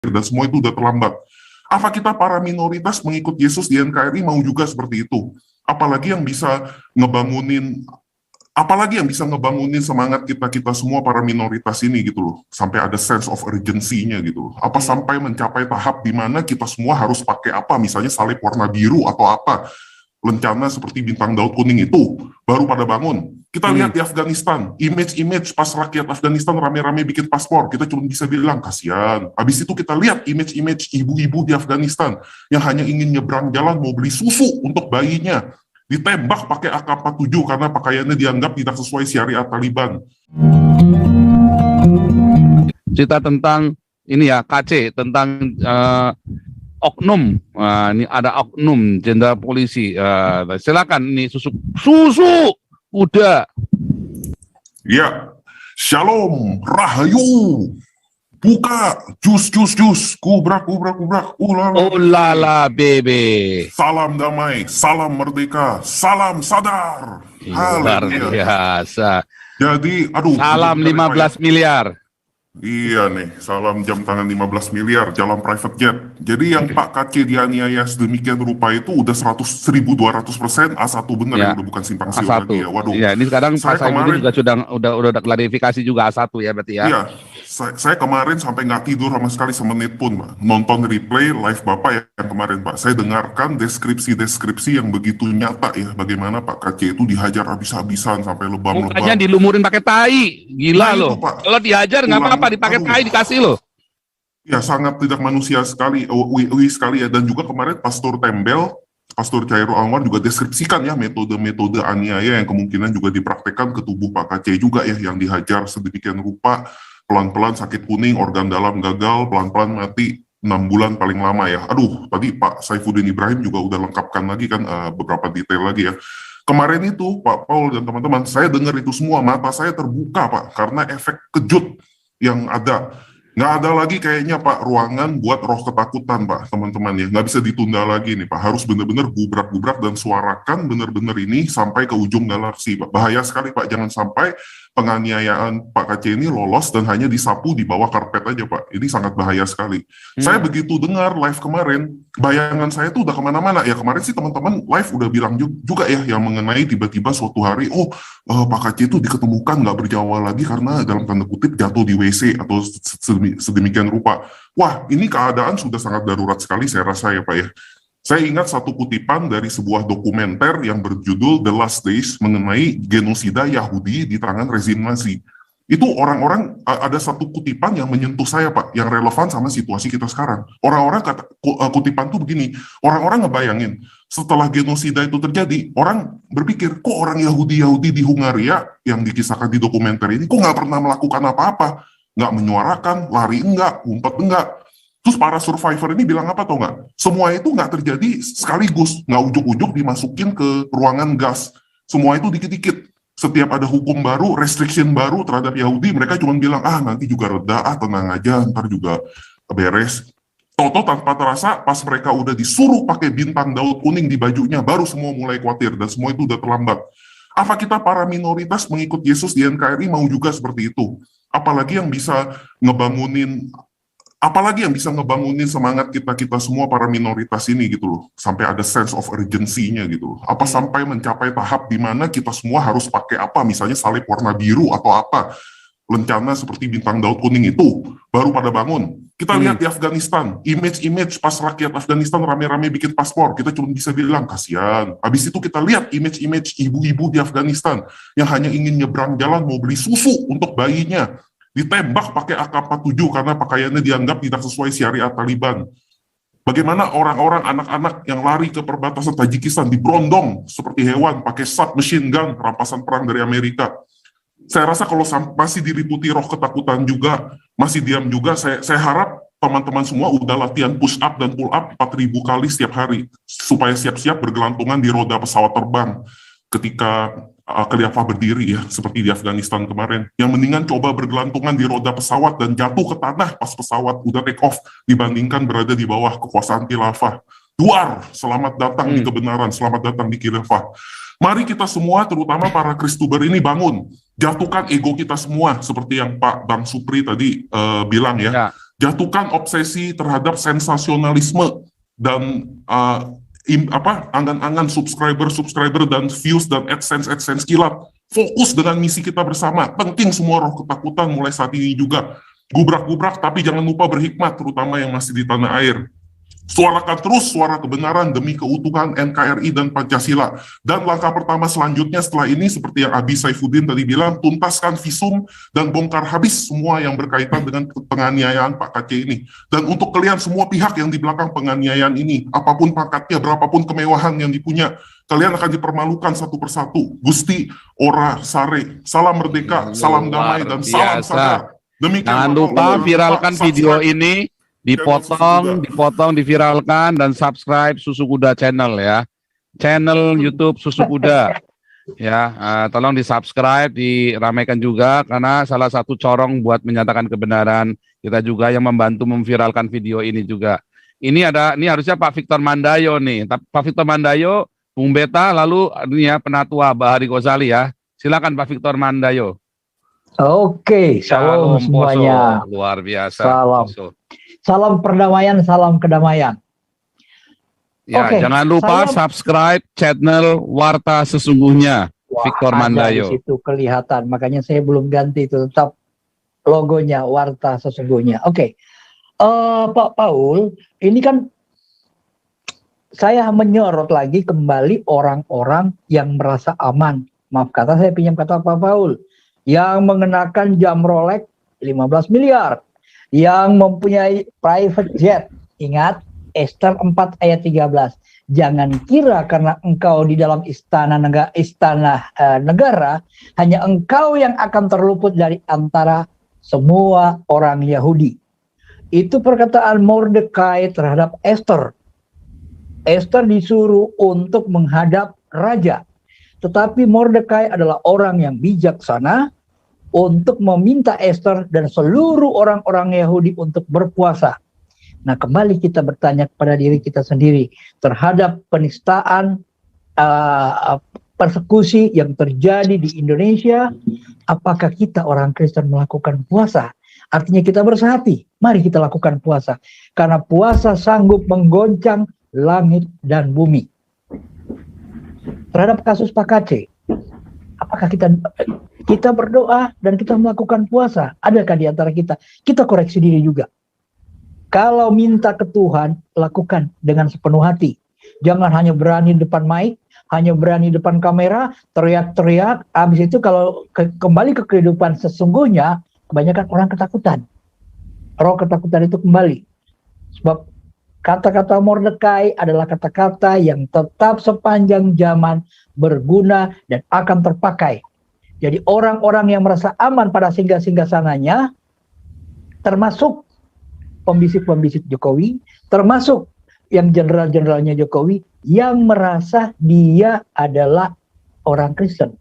dan semua itu udah terlambat. Apa kita para minoritas mengikut Yesus di NKRI mau juga seperti itu? Apalagi yang bisa ngebangunin semangat kita semua para minoritas ini gitu loh, sampai ada sense of urgency-nya gitu loh. Apa sampai mencapai tahap di mana kita semua harus pakai apa, misalnya salib warna biru atau apa, lencana seperti bintang Daud kuning itu, baru pada bangun. Kita lihat di Afghanistan, image pas rakyat Afghanistan rame-rame bikin paspor, kita cuma bisa bilang, kasihan. Habis itu kita lihat image ibu-ibu di Afghanistan, yang hanya ingin nyebrang jalan mau beli susu untuk bayinya, ditembak pakai AK-47 karena pakaiannya dianggap tidak sesuai syariat Taliban. Cerita tentang ini ya, KC, tentang oknum. Ini ada oknum jenderal polisi. Silakan ini susu udah. Ya, shalom, rahayu, buka, jus, kubrak, ulala bebe. Salam damai, salam merdeka, salam sadar. Luar biasa. Jadi, salam 15 miliar. Iya nih, salam jam tangan 15 miliar, jalan private jet. Jadi yang Pak KC dianiaya sedemikian rupa itu udah 1.200% A1 benar ya, udah bukan simpang siur lagi ya. Waduh. Iya, ini sekarang Pak Saifuddin juga udah klarifikasi juga A1 ya berarti ya. Iya, saya kemarin sampai nggak tidur sama sekali semenit pun, Pak. Nonton replay live Bapak yang kemarin, Pak. Saya dengarkan deskripsi yang begitu nyata ya, bagaimana Pak KC itu dihajar habis-habisan sampai lebam-lebam. Mukanya dilumurin pakai tai, gila loh. Kalau dihajar nggak apa-apa, dipakai tai dikasih loh. Ya, sangat tidak manusia sekali, sekali ya. Dan juga kemarin Pastor Cairo Anwar juga deskripsikan ya metode-metode aniaya yang kemungkinan juga dipraktekkan ke tubuh Pak KC juga ya, yang dihajar sedemikian rupa, pelan-pelan sakit kuning, organ dalam gagal, pelan-pelan mati, 6 bulan paling lama ya. Aduh, tadi Pak Saifuddin Ibrahim juga udah lengkapkan lagi kan beberapa detail lagi ya. Kemarin itu Pak Paul dan teman-teman, saya dengar itu semua, mata saya terbuka Pak, karena efek kejut yang ada. Nggak ada lagi kayaknya Pak ruangan buat roh ketakutan Pak, teman-teman ya. Nggak bisa ditunda lagi nih Pak, harus benar-benar gubrak-gubrak dan suarakan benar-benar ini sampai ke ujung galaksi Pak. Bahaya sekali Pak, jangan sampai penganiayaan Pak KC ini lolos dan hanya disapu di bawah karpet aja Pak. Ini sangat bahaya sekali. Saya begitu dengar live kemarin, bayangan saya tuh udah kemana-mana. Ya kemarin sih teman-teman live udah bilang juga ya, yang mengenai tiba-tiba suatu hari, Pak KC itu diketemukan nggak berjawa lagi karena dalam tanda kutip jatuh di WC atau sedemikian rupa. Wah, ini keadaan sudah sangat darurat sekali saya rasa ya Pak ya. Saya ingat satu kutipan dari sebuah dokumenter yang berjudul The Last Days mengenai genosida Yahudi di tangan rezim Nazi. Itu orang-orang, ada satu kutipan yang menyentuh saya Pak, yang relevan sama situasi kita sekarang. Orang-orang kutipan tuh begini, orang-orang ngebayangin, setelah genosida itu terjadi, orang berpikir, kok orang Yahudi di Hungaria yang dikisahkan di dokumenter ini, kok nggak pernah melakukan apa-apa? Nggak menyuarakan, lari enggak, ngumpet enggak. Terus para survivor ini bilang apa tau nggak? Semua itu nggak terjadi sekaligus, nggak ujuk-ujuk dimasukin ke ruangan gas. Semua itu dikit-dikit. Setiap ada hukum baru, restriction baru terhadap Yahudi, mereka cuma bilang, nanti juga reda, tenang aja, ntar juga beres. Toto tanpa terasa, pas mereka udah disuruh pakai bintang Daud kuning di bajunya, baru semua mulai khawatir, dan semua itu udah terlambat. Apa kita para minoritas mengikut Yesus di NKRI mau juga seperti itu? Apalagi yang bisa ngebangunin semangat kita semua para minoritas ini gitu loh, sampai ada sense of urgency-nya gitu loh. Apa sampai mencapai tahap di mana kita semua harus pakai apa, misalnya salib warna biru atau apa, lencana seperti bintang Daud kuning itu, baru pada bangun. Kita lihat di Afghanistan, image pas rakyat Afghanistan rame-rame bikin paspor, kita cuma bisa bilang, kasihan. Habis itu kita lihat image ibu-ibu di Afghanistan, yang hanya ingin nyebrang jalan mau beli susu untuk bayinya, ditembak pakai AK-47 karena pakaiannya dianggap tidak sesuai syariat Taliban. Bagaimana orang-orang, anak-anak yang lari ke perbatasan Tajikistan diberondong seperti hewan pakai submachine gun, rampasan perang dari Amerika. Saya rasa kalau masih diliputi roh ketakutan juga, masih diam juga, saya harap teman-teman semua udah latihan push up dan pull up 4.000 kali setiap hari, supaya siap-siap bergelantungan di roda pesawat terbang ketika khilafah berdiri ya, seperti di Afghanistan kemarin. Yang mendingan coba bergelantungan di roda pesawat dan jatuh ke tanah pas pesawat udah take off, dibandingkan berada di bawah kekuasaan khilafah. Duar, selamat datang di kebenaran, selamat datang di khilafah. Mari kita semua, terutama para Kristuber ini bangun. Jatuhkan ego kita semua, seperti yang Pak Bang Supri tadi bilang ya. Jatuhkan obsesi terhadap sensasionalisme dan angan-angan subscriber dan views dan AdSense kilat. Fokus dengan misi kita bersama. Penting semua roh ketakutan mulai saat ini juga. Gubrak-gubrak, tapi jangan lupa berhikmat, terutama yang masih di tanah air. Suarakan terus suara kebenaran demi keutuhan NKRI dan Pancasila. Dan langkah pertama selanjutnya setelah ini, seperti yang Abi Saifuddin tadi bilang, tuntaskan visum dan bongkar habis semua yang berkaitan dengan penganiayaan Pak KC ini. Dan untuk kalian semua pihak yang di belakang penganiayaan ini, apapun pangkatnya, berapapun kemewahan yang dipunya, kalian akan dipermalukan satu persatu. Gusti Ora Sare, salam merdeka, salam damai, dan salam sadar. Demikian. Jangan lupa viralkan video ini. Dipotong, diviralkan, dan subscribe Susu Kuda channel ya. Channel YouTube Susu Kuda. Ya, tolong di-subscribe, diramaikan juga, karena salah satu corong buat menyatakan kebenaran. Kita juga yang membantu memviralkan video ini juga. Ini harusnya Pak Victor Mandayo nih. Pak Victor Mandayo, Bung Beta, lalu ini ya Penatua Bahari Ghazali ya. Silakan Pak Victor Mandayo. Oke, salam semuanya. Poso. Luar biasa. Salam. Poso. Salam perdamaian, salam kedamaian. Ya, Oke, jangan lupa subscribe channel Warta Sesungguhnya. Wah, Victor Mandayo. Di situ kelihatan, makanya saya belum ganti itu, tetap logonya Warta Sesungguhnya. Oke, Pak Paul, ini kan saya menyorot lagi kembali orang-orang yang merasa aman. Maaf kata, saya pinjam kata Pak Paul, yang mengenakan jam Rolex 15 miliar. Yang mempunyai private jet. Ingat, Ester 4 ayat 13. Jangan kira karena engkau di dalam istana negara, hanya engkau yang akan terluput dari antara semua orang Yahudi. Itu perkataan Mordekai terhadap Ester. Ester disuruh untuk menghadap raja. Tetapi Mordekai adalah orang yang bijaksana, untuk meminta Ester dan seluruh orang-orang Yahudi untuk berpuasa. Nah, kembali kita bertanya kepada diri kita sendiri terhadap penistaan, persekusi yang terjadi di Indonesia. Apakah kita orang Kristen melakukan puasa? Artinya kita bersehati. Mari kita lakukan puasa. Karena puasa sanggup menggoncang langit dan bumi. Terhadap kasus Pak KC, apakah kita berdoa dan kita melakukan puasa? Adakah di antara kita? Kita koreksi diri juga. Kalau minta ke Tuhan, lakukan dengan sepenuh hati. Jangan hanya berani depan mic, hanya berani depan kamera, teriak-teriak. Habis itu kalau kembali ke kehidupan sesungguhnya, kebanyakan orang ketakutan. Roh ketakutan itu kembali. Sebab kata-kata Mordekai adalah kata-kata yang tetap sepanjang zaman berguna dan akan terpakai. Jadi orang-orang yang merasa aman pada singgah-singgah sananya, termasuk pembisik-pembisik Jokowi, termasuk yang jenderal-jenderalnya Jokowi, yang merasa dia adalah orang Kristen.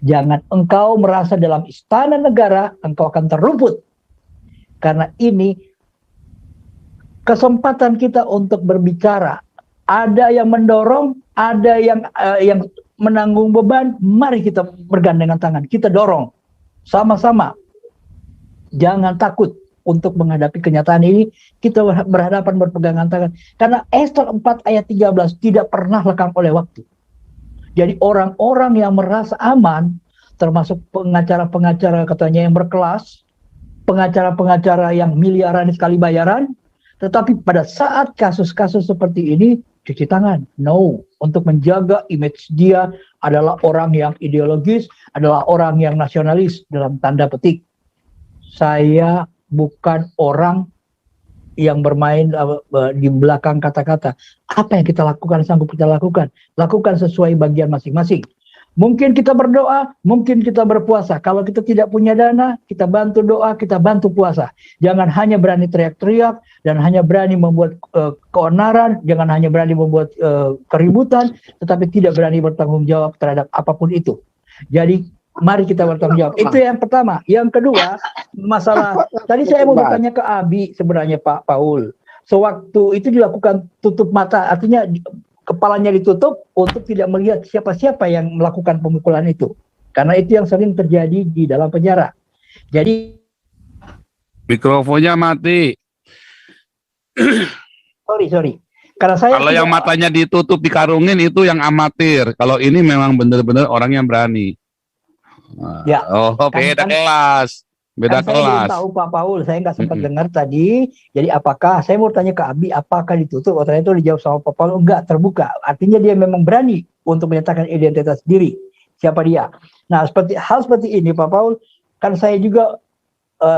Jangan engkau merasa dalam istana negara, engkau akan terluput. Karena ini kesempatan kita untuk berbicara. Ada yang mendorong, ada yang menanggung beban, mari kita bergandengan tangan, kita dorong sama-sama. Jangan takut untuk menghadapi kenyataan ini, kita berhadapan berpegangan tangan. Karena Ester 4 ayat 13 tidak pernah lekang oleh waktu. Jadi orang-orang yang merasa aman, termasuk pengacara-pengacara katanya yang berkelas, pengacara-pengacara yang miliaran sekali bayaran, tetapi pada saat kasus-kasus seperti ini, cuci tangan. No, untuk menjaga image dia adalah orang yang ideologis, adalah orang yang nasionalis dalam tanda petik. Saya bukan orang yang bermain di belakang kata-kata. Apa yang kita lakukan, sanggup kita lakukan. Lakukan sesuai bagian masing-masing. Mungkin kita berdoa, mungkin kita berpuasa. Kalau kita tidak punya dana, kita bantu doa, kita bantu puasa. Jangan hanya berani teriak-teriak, dan hanya berani membuat keonaran, jangan hanya berani membuat keributan, tetapi tidak berani bertanggung jawab terhadap apapun itu. Jadi, mari kita bertanggung jawab. Itu yang pertama. Yang kedua, masalah, tadi saya mau bertanya ke Abi sebenarnya Pak Paul. Sewaktu itu dilakukan tutup mata, artinya kepalanya ditutup untuk tidak melihat siapa-siapa yang melakukan pemukulan itu. Karena itu yang sering terjadi di dalam penjara. Jadi Mikrofonnya mati. Sorry. Karena saya Kalau yang matanya ditutup dikarungin itu yang amatir. Kalau ini memang benar-benar orang yang berani. Ya. Oh, beda kelas. Beda Kan saya belum kelas. tahu Pak Paul, saya nggak sempat dengar tadi. Jadi apakah saya mau tanya ke Abi, apakah ditutup? Oh, ternyata itu dijawab sama Pak Paul, enggak, terbuka. Artinya dia memang berani untuk menyatakan identitas diri. Siapa dia? Nah, hal seperti ini Pak Paul, kan saya juga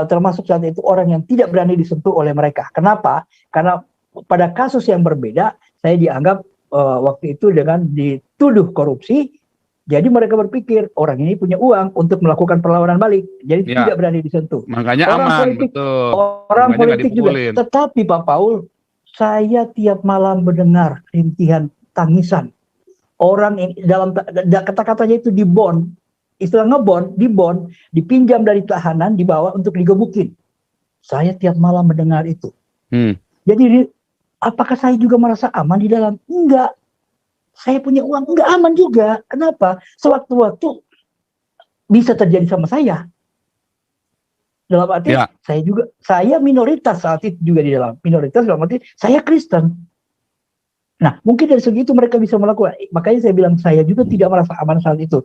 termasuk saat itu orang yang tidak berani disentuh oleh mereka. Kenapa? Karena pada kasus yang berbeda, saya dianggap waktu itu dengan dituduh korupsi. Jadi mereka berpikir orang ini punya uang untuk melakukan perlawanan balik, jadi tidak berani disentuh. Makanya Orang aman, politik, betul. Orang Makanya politik juga. Tetapi Pak Paul, saya tiap malam mendengar rintihan tangisan. Orang ini dalam kata-katanya itu dibon, istilah ngebon, dibon, dipinjam dari tahanan, dibawa untuk digebukin. Saya tiap malam mendengar itu. Jadi apakah saya juga merasa aman di dalam? Enggak. Saya punya uang, enggak aman juga. Kenapa? Sewaktu-waktu bisa terjadi sama saya. Dalam arti saya minoritas saat itu juga di dalam. Minoritas dalam arti saya Kristen. Nah, mungkin dari segi itu mereka bisa melakukan. Makanya saya bilang saya juga tidak merasa aman saat itu.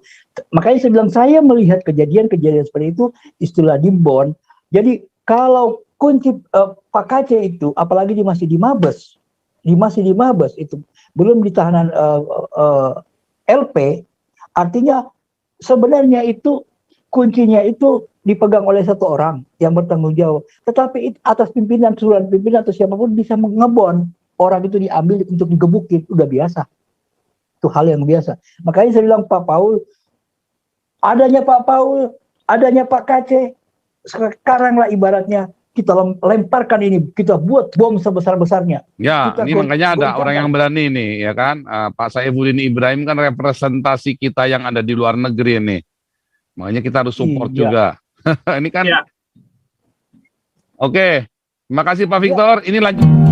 Makanya saya bilang saya melihat kejadian-kejadian seperti itu, istilah dibon. Jadi kalau kunci Pak Kace itu, apalagi dia masih di Mabes, itu belum di tahanan LP, artinya sebenarnya itu kuncinya itu dipegang oleh satu orang yang bertanggung jawab. Tetapi atas pimpinan, suruhan pimpinan atau siapapun bisa ngebon, orang itu diambil untuk digebukin, udah biasa. Itu hal yang biasa. Makanya saya bilang Pak Paul, adanya Pak Kace, sekaranglah ibaratnya kita lemparkan ini, kita buat bom sebesar-besarnya. Ya, ini makanya ada orang yang berani nih, ya kan? Pak Saifuddin Ibrahim kan representasi kita yang ada di luar negeri ini. Makanya kita harus support juga. Ini kan. Oke, terima kasih Pak Victor. Ini lanjut.